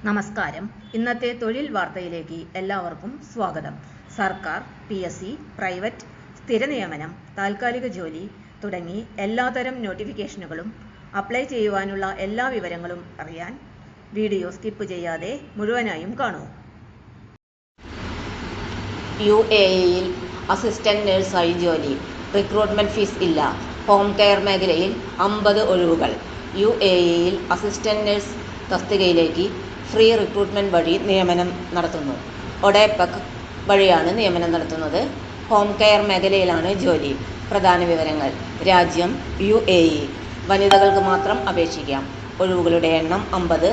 നമസ്കാരം. ഇന്നത്തെ തൊഴിൽ വാർത്തയിലേക്ക് എല്ലാവർക്കും സ്വാഗതം. സർക്കാർ, PSC, പ്രൈവറ്റ്, സ്ഥിര നിയമനം, താൽക്കാലിക ജോലി തുടങ്ങി എല്ലാതരം നോട്ടിഫിക്കേഷനുകളും അപ്ലൈ ചെയ്യുവാനുള്ള എല്ലാ വിവരങ്ങളും അറിയാൻ വീഡിയോ സ്കിപ്പ് ചെയ്യാതെ മുഴുവനായും കാണൂ. UAEയിൽ അസിസ്റ്റന്റ് നഴ്സായി ജോലി. റിക്രൂട്ട്മെന്റ് ഫീസ് ഇല്ല. ഹോം കെയർ മേഖലയിൽ 50 ഒഴിവുകൾ. UAEയിൽ അസിസ്റ്റന്റ് നഴ്സ് തസ്തികയിലേക്ക് ഫ്രീ റിക്രൂട്ട്മെന്റ് വഴി നിയമനം നടത്തുന്നു. ഒഡെപെക് വഴിയാണ് നിയമനം നടത്തുന്നത്. ഹോം കെയർ മേഖലയിലാണ് ജോലി. പ്രധാന വിവരങ്ങൾ: രാജ്യം UAE. വനിതകൾക്ക് മാത്രം അപേക്ഷിക്കാം. ഒഴിവുകളുടെ എണ്ണം 50.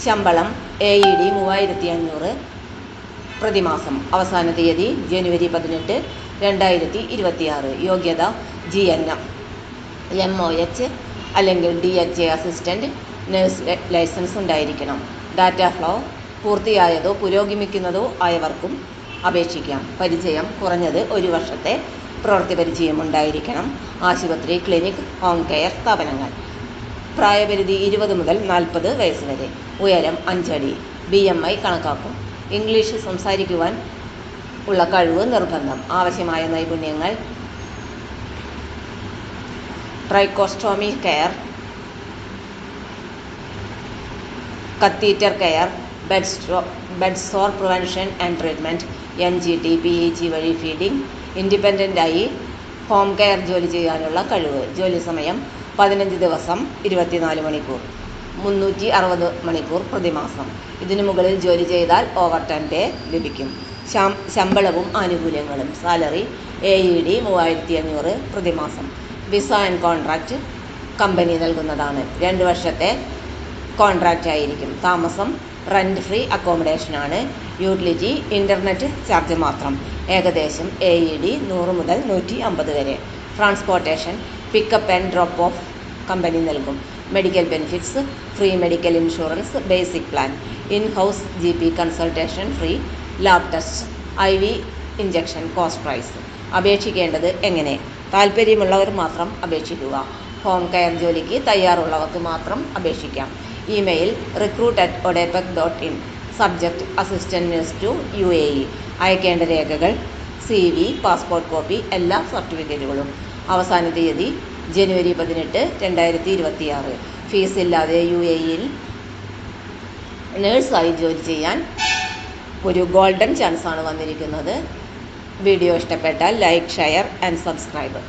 ശമ്പളം AED 3500 പ്രതിമാസം. അവസാന തീയതി ജനുവരി 18, 2026. യോഗ്യത GNM, MOH അല്ലെങ്കിൽ DHA അസിസ്റ്റന്റ് നഴ്സ് ലൈസൻസ് ഉണ്ടായിരിക്കണം. ഡാറ്റ ഫ്ലോ പൂർത്തിയായതോ പുരോഗമിക്കുന്നതോ ആയവർക്കും അപേക്ഷിക്കാം. പരിചയം കുറഞ്ഞത് 1 വർഷത്തെ പ്രവൃത്തി പരിചയം ഉണ്ടായിരിക്കണം. ആശുപത്രി, ക്ലിനിക്, ഹോം കെയർ സ്ഥാപനങ്ങൾ. പ്രായപരിധി 20 മുതൽ 40 വയസ്സ് വരെ. ഉയരം 5 അടി. BMI കണക്കാക്കും. ഇംഗ്ലീഷ് സംസാരിക്കുവാൻ ഉള്ള കഴിവ് നിർബന്ധം. ആവശ്യമായ നൈപുണ്യങ്ങൾ: tracheostomy care, catheter care, bed sore prevention and treatment, NGT, PEG വഴി ഫീഡിംഗ്. ഇൻഡിപെൻഡൻ്റ് ആയി ഹോം കെയർ ജോലി ചെയ്യാനുള്ള കഴിവ്. ജോലി സമയം 15 ദിവസം 24 മണിക്കൂർ, 360 മണിക്കൂർ പ്രതിമാസം. ഇതിനു മുകളിൽ ജോലി ചെയ്താൽ ഓവർ ടൈം പേ ലഭിക്കും. ശമ്പളവും ആനുകൂല്യങ്ങളും: സാലറി AED 3500 പ്രതിമാസം. വിസ ആൻഡ് കോൺട്രാക്റ്റ് കമ്പനി നൽകുന്നതാണ്. 2 വർഷത്തെ കോൺട്രാക്റ്റ് ആയിരിക്കും. താമസം റെന്റ് ഫ്രീ അക്കോമഡേഷനാണ്. യൂട്ടിലിറ്റി ഇൻ്റർനെറ്റ് ചാർജ് മാത്രം. ഏകദേശം AED 100 മുതൽ 150 വരെ. Transportation pickup and drop off company നൽകും. Medical benefits: free medical insurance, basic plan, in house GP consultation free, lab test, IV injection cost price. അപേക്ഷിക്കേണ്ടത് എങ്ങനെ? താൽപ്പര്യമുള്ളവർ മാത്രം അപേക്ഷിക്കുക. ഹോം കെയർ ജോലിക്ക് തയ്യാറുള്ളവർക്ക് മാത്രം അപേക്ഷിക്കാം. Email: recruit@odepec.in. Subject: assistant nurse to UAE. അയക്കേണ്ട രേഖകൾ: CV, പാസ്പോർട്ട് കോപ്പി, എല്ലാ സർട്ടിഫിക്കറ്റുകളും. അവസാന തീയതി ജനുവരി 18, 2026. ഫീസ് ഇല്ലാതെ UAEയിൽ നഴ്സായി ജോലി ചെയ്യാൻ ഒരു ഗോൾഡൻ ചാൻസാണ് വന്നിരിക്കുന്നത്. വീഡിയോ ഇഷ്ടപ്പെട്ടാൽ like, share and subscribe.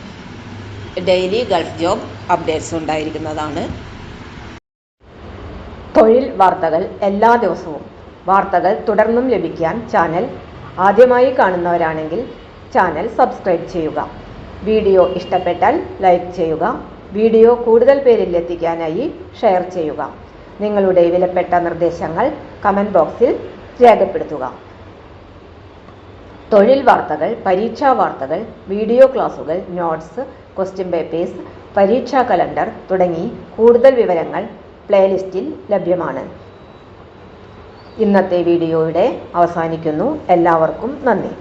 Daily Gulf job updates ഉണ്ടായിരിക്കുന്നതാണ്. തൊഴിൽ വാർത്തകൾ എല്ലാ ദിവസവും. വാർത്തകൾ തുടർന്നും ലഭിക്കാൻ ചാനൽ ആദ്യമായി കാണുന്നവരാണെങ്കിൽ ചാനൽ സബ്സ്ക്രൈബ് ചെയ്യുക. വീഡിയോ ഇഷ്ടപ്പെട്ടാൽ ലൈക്ക് ചെയ്യുക. വീഡിയോ കൂടുതൽ പേരിൽ എത്തിക്കാനായി ഷെയർ ചെയ്യുക. നിങ്ങളുടെ വിലപ്പെട്ട നിർദ്ദേശങ്ങൾ കമൻറ്റ് ബോക്സിൽ രേഖപ്പെടുത്തുക. തൊഴിൽ വാർത്തകൾ, പരീക്ഷാ വാർത്തകൾ, വീഡിയോ ക്ലാസുകൾ, നോട്ട്സ്, ക്വസ്റ്റ്യൻ പേപ്പേഴ്സ്, പരീക്ഷാ കലണ്ടർ തുടങ്ങി കൂടുതൽ വിവരങ്ങൾ പ്ലേലിസ്റ്റിൽ ലഭ്യമാണ്. ഇന്നത്തെ വീഡിയോയുടെ അവസാനിക്കുന്നു. എല്ലാവർക്കും നന്ദി.